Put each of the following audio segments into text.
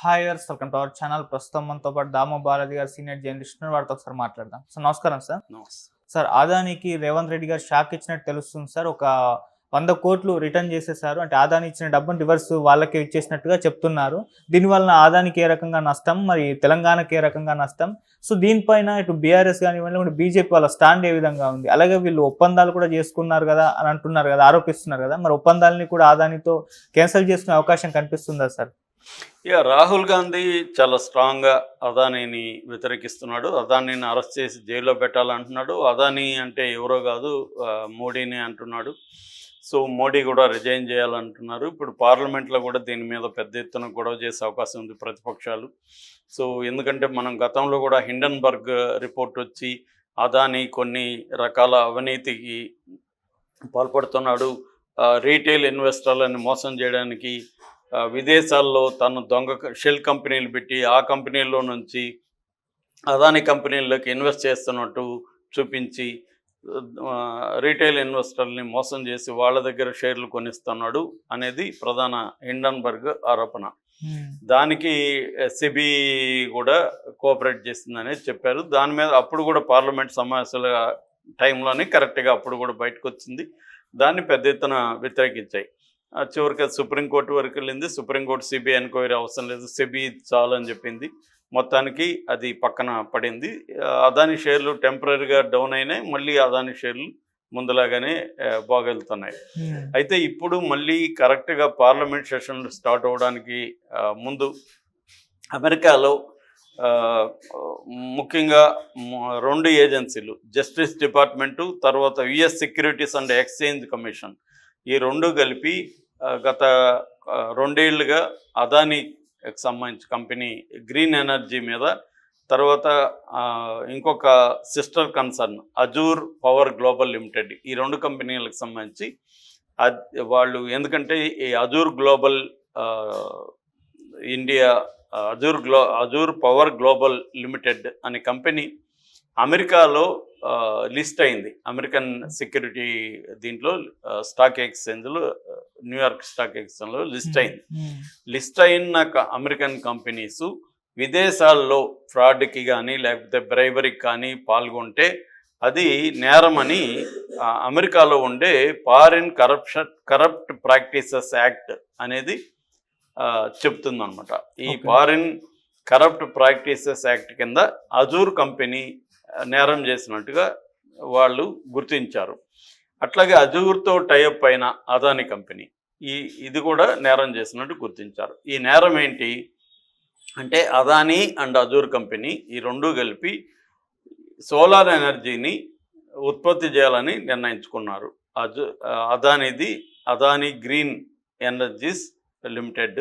హాయర్స్ welcome to our channel. ప్రస్తుతం మనతో పాటు దామో బాలాజీ గారు సీనియర్ జర్నలిస్ట్ వారితో ఒకసారి మాట్లాడదాం. సార్ నమస్కారం సార్. సార్ ఆదానికి రేవంత్ రెడ్డి గారు షాక్ ఇచ్చినట్టు తెలుస్తుంది సార్. ఒక 100 కోట్లు రిటర్న్ చేసేసారు. అంటే ఆదాని ఇచ్చిన డబ్బును రివర్స్ వాళ్ళకే ఇచ్చేసినట్టుగా చెప్తున్నారు. దీనివల్ల ఆదానికి ఏ రకంగా నష్టం, మరి తెలంగాణకి ఏ రకంగా నష్టం? సో దీనిపైన ఇటు బీఆర్ఎస్ కానివ్వండి, బీజేపీ వాళ్ళ స్టాండ్ ఏ విధంగా ఉంది? అలాగే వీళ్ళు ఒప్పందాలు కూడా చేసుకున్నారు కదా అని అంటున్నారు కదా, ఆరోపిస్తున్నారు కదా, మరి ఒప్పందాలని కూడా ఆదానితో క్యాన్సిల్ చేసుకునే అవకాశం కనిపిస్తుందా సార్? రాహుల్ గాంధీ చాలా స్ట్రాంగ్గా అదానీని వ్యతిరేకిస్తున్నాడు. అదానీని అరెస్ట్ చేసి జైల్లో పెట్టాలంటున్నాడు. అదానీ అంటే ఎవరో కాదు, మోడీని అంటున్నాడు. సో మోడీ కూడా రిజైన్ చేయాలంటున్నారు. ఇప్పుడు పార్లమెంట్లో కూడా దీని మీద పెద్ద ఎత్తున గొడవ చేసే అవకాశం ఉంది ప్రతిపక్షాలు. సో ఎందుకంటే మనం గతంలో కూడా హిండన్బర్గ్ రిపోర్ట్ వచ్చి అదానీ కొన్ని రకాల అవినీతికి పాల్పడుతున్నాడు, రీటైల్ ఇన్వెస్టర్లను మోసం చేయడానికి విదేశాల్లో తను దొంగ షెల్ కంపెనీలు పెట్టి ఆ కంపెనీల్లో నుంచి అదాని కంపెనీల్లోకి ఇన్వెస్ట్ చేస్తున్నట్టు చూపించి రీటైల్ ఇన్వెస్టర్ని మోసం చేసి వాళ్ళ దగ్గర షేర్లు కొనిస్తున్నాడు అనేది ప్రధాన హిండన్బర్గ్ ఆరోపణ. దానికి సెబీ కూడా కోఆపరేట్ చేస్తుందనేది చెప్పారు. దాని మీద అప్పుడు కూడా పార్లమెంట్ సమావేశాల టైంలోనే కరెక్ట్గా అప్పుడు కూడా బయటకు వచ్చింది. దాన్ని పెద్ద ఎత్తున వ్యతిరేకించాయి. చివరికి సుప్రీంకోర్టు వరకు వెళ్ళింది. సుప్రీంకోర్టు సిబిఐ ఎంక్వైరీ అవసరం లేదు, సెబీ చాలు అని చెప్పింది. మొత్తానికి అది పక్కన పడింది. అదాని షేర్లు టెంపరీగా డౌన్ అయినాయి, మళ్ళీ అదాని షేర్లు ముందులాగానే బాగెళ్తున్నాయి. అయితే ఇప్పుడు మళ్ళీ కరెక్ట్గా పార్లమెంట్ సెషన్లు స్టార్ట్ అవ్వడానికి ముందు అమెరికాలో ముఖ్యంగా 2 ఏజెన్సీలు, జస్టిస్ డిపార్ట్మెంటు, తర్వాత US securities and exchange commission, ఈ 2 కలిపి గత 2 ఏళ్లుగా అదానికి సంబంధించి కంపెనీ గ్రీన్ ఎనర్జీ మీద, తర్వాత ఇంకొక sister concern Azure power global limited, ఈ 2 కంపెనీలకు సంబంధించి వాళ్ళు, ఎందుకంటే ఈ Azure global India Azure power global limited అనే కంపెనీ అమెరికాలో లిస్ట్ అయింది. అమెరికన్ సెక్యూరిటీ దీంట్లో స్టాక్ ఎక్స్చేంజ్లో, న్యూయార్క్ స్టాక్ ఎక్స్చేంజ్లో లిస్ట్ అయింది. లిస్ట్ అయిన అమెరికన్ కంపెనీస్ విదేశాల్లో ఫ్రాడ్కి కానీ లేకపోతే బ్రైబరీకి కానీ పాల్గొంటే అది నేరమని అమెరికాలో ఉండే ఫారిన్ కరప్ట్ ప్రాక్టీసెస్ యాక్ట్ అనేది చెప్తుందన్నమాట. ఈ ఫారిన్ కరప్ట్ ప్రాక్టీసెస్ యాక్ట్ కింద అజూర్ కంపెనీ నేరం చేసినట్టుగా వాళ్ళు గుర్తించారు. అట్లాగే అజూర్తో టైఅప్ అయిన అదాని కంపెనీ ఇది కూడా నేరం చేసినట్టు గుర్తించారు. ఈ నేరం ఏంటి అంటే, అదాని అండ్ అజూర్ కంపెనీ ఈ 2 కలిపి సోలార్ ఎనర్జీని ఉత్పత్తి చేయాలని నిర్ణయించుకున్నారు. Adani green energies limited,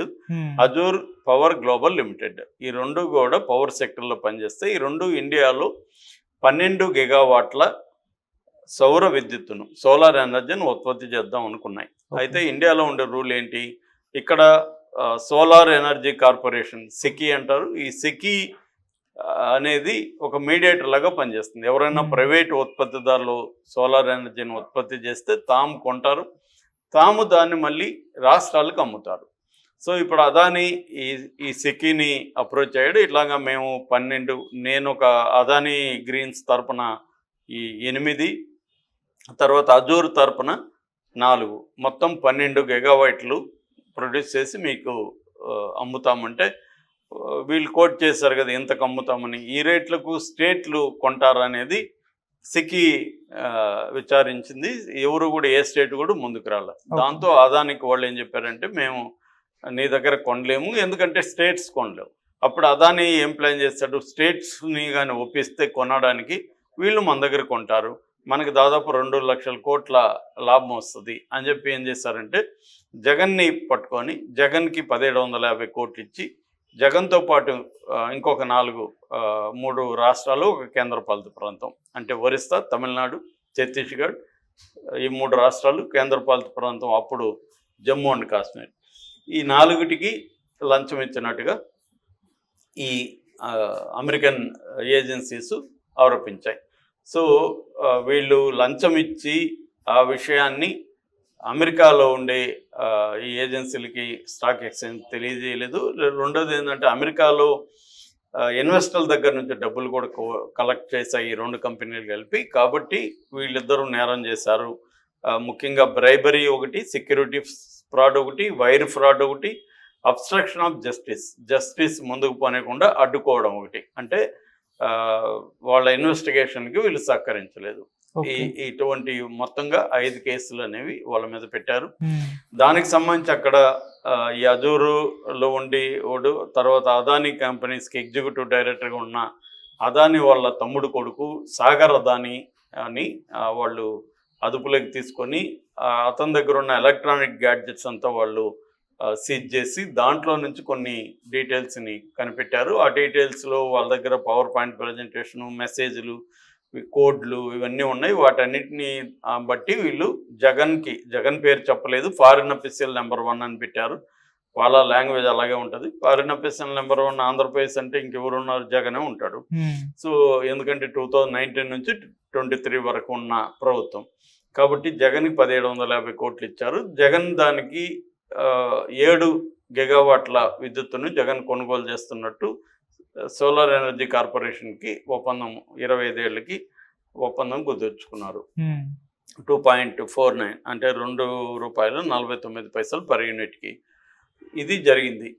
Azure power global limited, ఈ 2 కూడా పవర్ సెక్టర్లో పనిచేస్తే ఈ 2 ఇండియాలో 12 గిగావాట్ల సౌర విద్యుత్తును, సోలార్ ఎనర్జీని ఉత్పత్తి చేద్దాం అనుకున్నాయి. అయితే ఇండియాలో ఉండే రూల్ ఏంటి, ఇక్కడ సోలార్ ఎనర్జీ కార్పొరేషన్, సెకీ అంటారు, ఈ సెకీ అనేది ఒక మీడియేటర్ లాగా పనిచేస్తుంది. ఎవరైనా ప్రైవేట్ ఉత్పత్తిదారులు సోలార్ ఎనర్జీని ఉత్పత్తి చేస్తే తాము కొంటారు, తాము దాన్ని మళ్ళీ రాష్ట్రాలకు అమ్ముతారు. సో ఇప్పుడు అదాని ఈ సెకీని అప్రోచ్ అయ్యాడు. ఇట్లాగా మేము 12, నేను ఒక అదాని గ్రీన్స్ తరపున ఈ 8, తర్వాత అజూర్ తరపున 4, మొత్తం 12 గిగావాట్లు ప్రొడ్యూస్ చేసి మీకు అమ్ముతామంటే, వీళ్ళు కోట్ చేశారు కదా ఇంతకు అమ్ముతామని, ఈ రేట్లకు స్టేట్లు కొంటారనేది సెకీ విచారించింది. ఎవరు కూడా, ఏ స్టేట్ కూడా ముందుకు రాలేదు. దాంతో అదానికి వాళ్ళు ఏం చెప్పారంటే, మేము నీ దగ్గర కొనలేము, ఎందుకంటే స్టేట్స్ కొనలేవు. అప్పుడు అదాని ఏం ప్లాన్ చేస్తాడు, స్టేట్స్ని కానీ ఒప్పిస్తే కొనడానికి వీళ్ళు మన దగ్గర కొంటారు, మనకి దాదాపు 2 లక్షల కోట్ల లాభం వస్తుంది అని చెప్పి ఏం చేశారంటే, జగన్ని పట్టుకొని జగన్కి 1750 కోట్లు ఇచ్చి, జగన్తో పాటు ఇంకొక 3 రాష్ట్రాలు, ఒక కేంద్రపాలిత ప్రాంతం, అంటే ఒరిస్సా, తమిళనాడు, ఛత్తీస్గఢ్, ఈ 3 రాష్ట్రాలు, కేంద్రపాలిత ప్రాంతం అప్పుడు జమ్మూ అండ్ కాశ్మీర్, ఈ 4టికి లంచం ఇచ్చినట్టుగా ఈ అమెరికన్ ఏజెన్సీస్ ఆరోపించాయి. సో వీళ్ళు లంచం ఇచ్చి ఆ విషయాన్ని అమెరికాలో ఉండే ఈ ఏజెన్సీలకి స్టాక్ ఎక్స్చేంజ్ తెలియజేయలేదు. రెండోది ఏంటంటే అమెరికాలో ఇన్వెస్టర్ల దగ్గర నుంచి డబ్బులు కూడా కలెక్ట్ చేశాయి ఈ రెండు కంపెనీలు కలిపి. కాబట్టి వీళ్ళిద్దరూ నేరం చేశారు. ముఖ్యంగా బ్రైబరీ ఒకటి, సెక్యూరిటీ ఫ్రాడ్ ఒకటి, వైర్ ఫ్రాడ్ ఒకటి, అబ్స్ట్రక్షన్ ఆఫ్ జస్టిస్ ముందుకు పోనీయకుండా అడ్డుకోవడం ఒకటి. అంటే వాళ్ళ ఇన్వెస్టిగేషన్కి వీళ్ళు సహకరించలేదు. ఇటువంటి మొత్తంగా 5 కేసులు అనేవి వాళ్ళ మీద పెట్టారు. దానికి సంబంధించి అక్కడ ఈ అజూరులో ఉండి తర్వాత అదానీ కంపెనీస్కి ఎగ్జిక్యూటివ్ డైరెక్టర్గా ఉన్న అదానీ వాళ్ళ తమ్ముడు కొడుకు సాగర్ అదానీ అని వాళ్ళు అదుపులోకి తీసుకొని అతని దగ్గర ఉన్న ఎలక్ట్రానిక్ గ్యాడ్జెట్స్ అంతా వాళ్ళు సీజ్ చేసి దాంట్లో నుంచి కొన్ని డీటెయిల్స్ని కనిపెట్టారు. ఆ డీటెయిల్స్లో వాళ్ళ దగ్గర పవర్ పాయింట్ ప్రజెంటేషను, మెసేజ్లు, కోడ్లు ఇవన్నీ ఉన్నాయి. వాటన్నిటిని బట్టి వీళ్ళు జగన్ పేరు చెప్పలేదు, ఫారిన్ అఫీషియల్ నెంబర్ 1 అని పెట్టారు. వాళ్ళ లాంగ్వేజ్ అలాగే ఉంటుంది. ఫారిన్ అఫీషియల్ నెంబర్ 1 ఆంధ్రప్రదేశ్ అంటే ఇంకెవరున్నారు, జగనే ఉంటాడు. సో ఎందుకంటే 2019 నుంచి 23 వరకు ఉన్న ప్రభుత్వం కాబట్టి జగన్కి 1750 కోట్లు ఇచ్చారు. జగన్ దానికి 7 గిగావాట్ల విద్యుత్తును జగన్ కొనుగోలు చేస్తున్నట్టు సోలార్ ఎనర్జీ కార్పొరేషన్కి ఒప్పందం 25 ఏళ్ళకి ఒప్పందం కుదుర్చుకున్నారు. 2.49 అంటే ₹2.49 పర్ యూనిట్కి ఇది జరిగింది.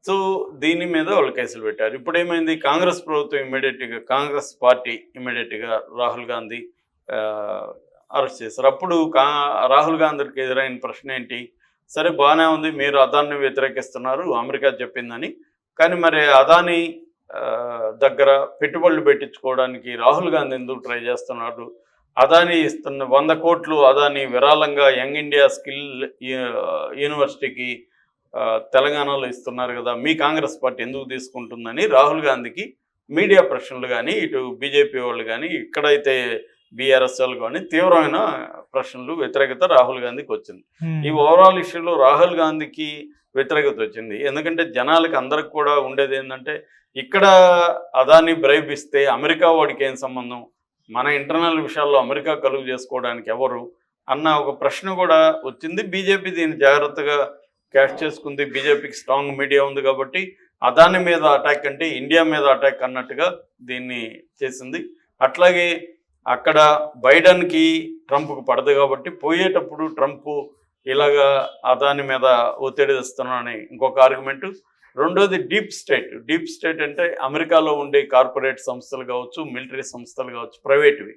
సో దీని మీద వాళ్ళు కేసులు పెట్టారు. ఇప్పుడు ఏమైంది, కాంగ్రెస్ ప్రభుత్వం కాంగ్రెస్ పార్టీ ఇమ్మీడియట్గా రాహుల్ గాంధీ అరెస్ట్ చేశారు. అప్పుడు రాహుల్ గాంధీకి ఎదురైన ప్రశ్న ఏంటి, సరే బాగానే ఉంది, మీరు అదాన్ని వ్యతిరేకిస్తున్నారు అమెరికా చెప్పిందని, కానీ మరి అదానీ దగ్గర పెట్టుబడులు పెట్టించుకోవడానికి రాహుల్ గాంధీ ఎందుకు ట్రై చేస్తున్నాడు? అదానీ ఇస్తున్న 100 కోట్లు అదానీ విరాళంగా యంగ్ ఇండియా స్కిల్ యూనివర్సిటీకి తెలంగాణలో ఇస్తున్నారు కదా, మీ కాంగ్రెస్ పార్టీ ఎందుకు తీసుకుంటుందని రాహుల్ గాంధీకి మీడియా ప్రశ్నలు కానీ, ఇటు బీజేపీ వాళ్ళు కానీ, ఇక్కడైతే బీఆర్ఎస్ వాళ్ళు కానీ తీవ్రమైన ప్రశ్నలు, వ్యతిరేకత రాహుల్ గాంధీకి వచ్చింది. ఈ ఓవరాల్ ఇష్యూలో రాహుల్ గాంధీకి వ్యతిరేకత వచ్చింది. ఎందుకంటే జనాలకి అందరికి కూడా ఉండేది ఏంటంటే, ఇక్కడ అదాని బ్రైబ్ ఇస్తే అమెరికా వాడికి ఏం సంబంధం, మన ఇంటర్నల్ విషయాల్లో అమెరికా కలుగు చేసుకోవడానికి ఎవరు అన్న ఒక ప్రశ్న కూడా వచ్చింది. బీజేపీ దీన్ని జాగ్రత్తగా క్యాష్ చేసుకుంది. బీజేపీకి స్ట్రాంగ్ మీడియా ఉంది కాబట్టి అదాని మీద అటాక్ అంటే ఇండియా మీద అటాక్ అన్నట్టుగా దీన్ని చేసింది. అట్లాగే అక్కడ బైడెన్కి ట్రంప్కు పడదు కాబట్టి పోయేటప్పుడు ట్రంప్ ఇలాగా అదాని మీద ఒత్తిడి తెస్తున్నానని ఇంకొక ఆర్గ్యుమెంటు. రెండోది డీప్ స్టేట్ అంటే అమెరికాలో ఉండే కార్పొరేట్ సంస్థలు కావచ్చు, మిలిటరీ సంస్థలు కావచ్చు, ప్రైవేటువి,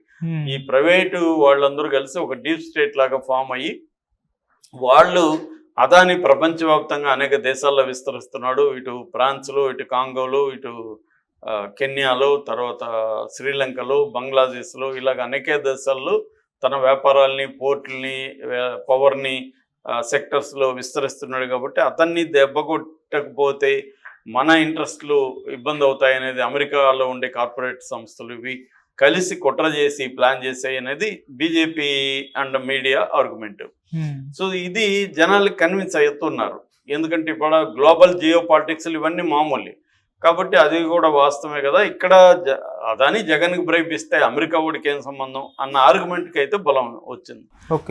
ఈ ప్రైవేటు వాళ్ళందరూ కలిసి ఒక డీప్ స్టేట్ లాగా ఫామ్ అయ్యి వాళ్ళు అదాని ప్రపంచవ్యాప్తంగా అనేక దేశాల్లో విస్తరిస్తున్నాడు. ఇటు ఫ్రాన్స్లో, ఇటు కాంగోలో, ఇటు కెన్యాలో, తర్వాత శ్రీలంకలో, బంగ్లాదేశ్లో ఇలాగ అనేక దేశాల్లో తన వ్యాపారాలని, పోర్టుల్ని, పవర్ని సెక్టర్స్లో విస్తరిస్తున్నాడు. కాబట్టి అతన్ని దెబ్బ కొట్టకపోతే మన ఇంట్రెస్ట్లు ఇబ్బంది అవుతాయనేది అమెరికాలో ఉండే కార్పొరేట్ సంస్థలు ఇవి కలిసి కుట్ర చేసి ప్లాన్ చేసాయి అనేది BJP and media argument. So ఇది జనాలకి కన్విన్స్ అవుతున్నారు. ఎందుకంటే ఇప్పుడు గ్లోబల్ జియో పాలిటిక్స్లు ఇవన్నీ మామూలు కాబట్టి అది కూడా వాస్తవమే కదా. ఇక్కడ అదాని జగన్కి బ్రైబ్ ఇస్తే అమెరికా వాడికి ఏం సంబంధం అన్న ఆర్గ్యుమెంట్కి అయితే బలం వచ్చింది.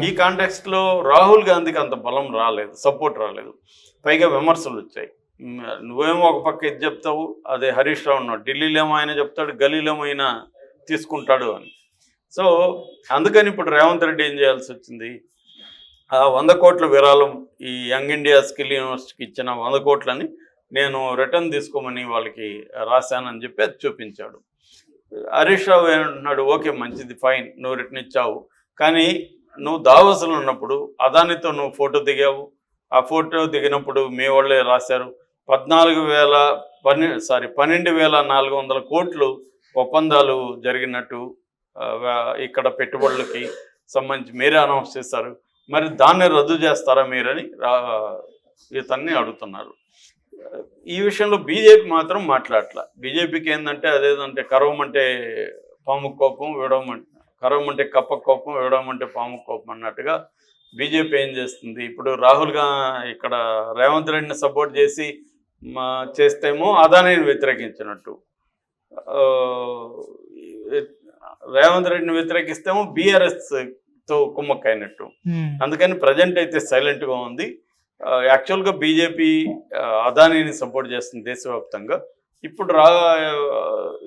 ఈ కాంటెక్స్ట్లో రాహుల్ గాంధీకి అంత బలం రాలేదు, సపోర్ట్ రాలేదు, పైగా విమర్శలు వచ్చాయి. నువ్వేమో ఒక పక్క ఇది చెప్తావు, అదే హరీష్ రావు ఉన్నాడు, ఢిల్లీలో ఏమో ఆయన చెప్తాడు, గల్లీలో అయినా తీసుకుంటాడు అని. సో అందుకని ఇప్పుడు రేవంత్ రెడ్డి ఏం చేయాల్సి వచ్చింది, ఆ 100 కోట్ల విరాళం ఈ యంగ్ ఇండియా స్కిల్ యూనివర్సిటీకి ఇచ్చిన 100 కోట్లని నేను రిటర్న్ తీసుకోమని వాళ్ళకి రాశానని చెప్పి అది చూపించాడు. హరీష్ రావు ఏమంటున్నాడు, ఓకే మంచిది ఫైన్, నువ్వు రిటర్న్ ఇచ్చావు, కానీ నువ్వు దావోస్లో ఉన్నప్పుడు అదానితో నువ్వు ఫోటో దిగావు. ఆ ఫోటో దిగినప్పుడు మీ వాళ్ళే రాశారు 12,400 కోట్లు ఒప్పందాలు జరిగినట్టు ఇక్కడ పెట్టుబడులకి సంబంధించి మీరే అనౌన్స్ చేశారు, మరి దాన్ని రద్దు చేస్తారా మీరని ఇతన్ని అడుగుతున్నారు. ఈ విషయంలో బీజేపీ మాత్రం మాట్లాడట్లా. బీజేపీకి ఏంటంటే అదేదంటే కరవమంటే పాము కోపం, కరవమంటే కప్ప కోపం, విడవమంటే పాము కోపం అన్నట్టుగా బీజేపీ ఏం చేస్తుంది, ఇప్పుడు రాహుల్గా ఇక్కడ రేవంత్ రెడ్డిని సపోర్ట్ చేసి చేస్తేమో అదానిని వ్యతిరేకించినట్టు, రేవంత్ రెడ్డిని వ్యతిరేకిస్తేమో బీఆర్ఎస్ తో కుమ్మక్కైనట్టు. అందుకని ప్రజెంట్ అయితే సైలెంట్గా ఉంది. యాక్చువల్గా బీజేపీ అదానీని సపోర్ట్ చేస్తుంది దేశవ్యాప్తంగా. ఇప్పుడు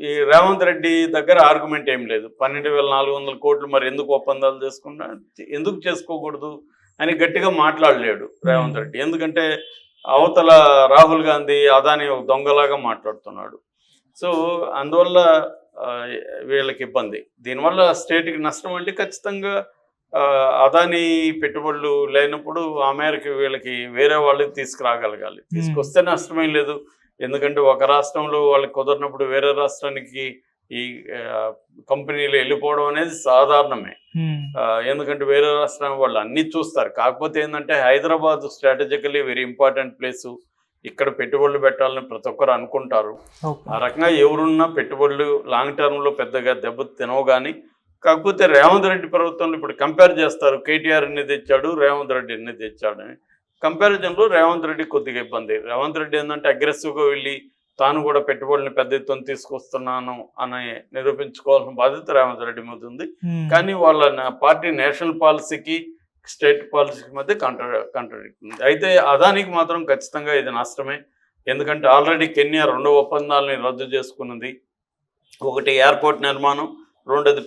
ఈ రేవంత్ రెడ్డి దగ్గర ఆర్గ్యుమెంట్ ఏం లేదు. 12,400 కోట్లు మరి ఎందుకు ఒప్పందాలు ఎందుకు చేసుకోకూడదు అని గట్టిగా మాట్లాడలేడు రేవంత్ రెడ్డి. ఎందుకంటే అవతల రాహుల్ గాంధీ అదానీ ఒక దొంగలాగా మాట్లాడుతున్నాడు. సో అందువల్ల వీళ్ళకి ఇబ్బంది. దీనివల్ల స్టేట్కి నష్టం అంటే ఖచ్చితంగా అదానీ పెట్టుబడులు లేనప్పుడు ఆ మేరకు వీళ్ళకి వేరే వాళ్ళకి తీసుకురాగలగాలి. తీసుకొస్తే నష్టమేం లేదు. ఎందుకంటే ఒక రాష్ట్రంలో వాళ్ళకి కుదరినప్పుడు వేరే రాష్ట్రానికి ఈ కంపెనీలు వెళ్ళిపోవడం అనేది సాధారణమే. ఎందుకంటే వేరే రాష్ట్రం వాళ్ళు అన్ని చూస్తారు. కాకపోతే ఏంటంటే Hyderabad strategically very important place. ఇక్కడ పెట్టుబడులు పెట్టాలని ప్రతి ఒక్కరు అనుకుంటారు. ఆ రకంగా ఎవరున్నా పెట్టుబడులు లాంగ్ టర్మ్లో పెద్దగా దెబ్బ తినవు. కానీ కాకపోతే రేవంత్ రెడ్డి ప్రభుత్వంలో ఇప్పుడు కంపేర్ చేస్తారు. కేటీఆర్ ఎన్ని తెచ్చాడు, రేవంత్ రెడ్డి ఎన్ని తెచ్చాడు అని. కంపారిజన్లో రేవంత్ రెడ్డి కొద్దిగా ఇబ్బంది. రేవంత్ రెడ్డి ఏంటంటే అగ్రెసివ్గా వెళ్ళి తాను కూడా పెట్టుబడులను పెద్ద ఎత్తున తీసుకొస్తున్నాను అని నిరూపించుకోవాల్సిన బాధ్యత రేవంత్ రెడ్డి మీద ఉంది. కానీ వాళ్ళ పార్టీ నేషనల్ పాలసీకి స్టేట్ పాలసీకి మధ్య కాంట్రాడిక్ట్ ఉంది. అయితే అదానికి మాత్రం ఖచ్చితంగా ఇది నష్టమే. ఎందుకంటే ఆల్రెడీ కెన్యా 2 ఒప్పందాలని రద్దు చేసుకున్నది. ఒకటి ఎయిర్పోర్ట్ నిర్మాణం, రెండోది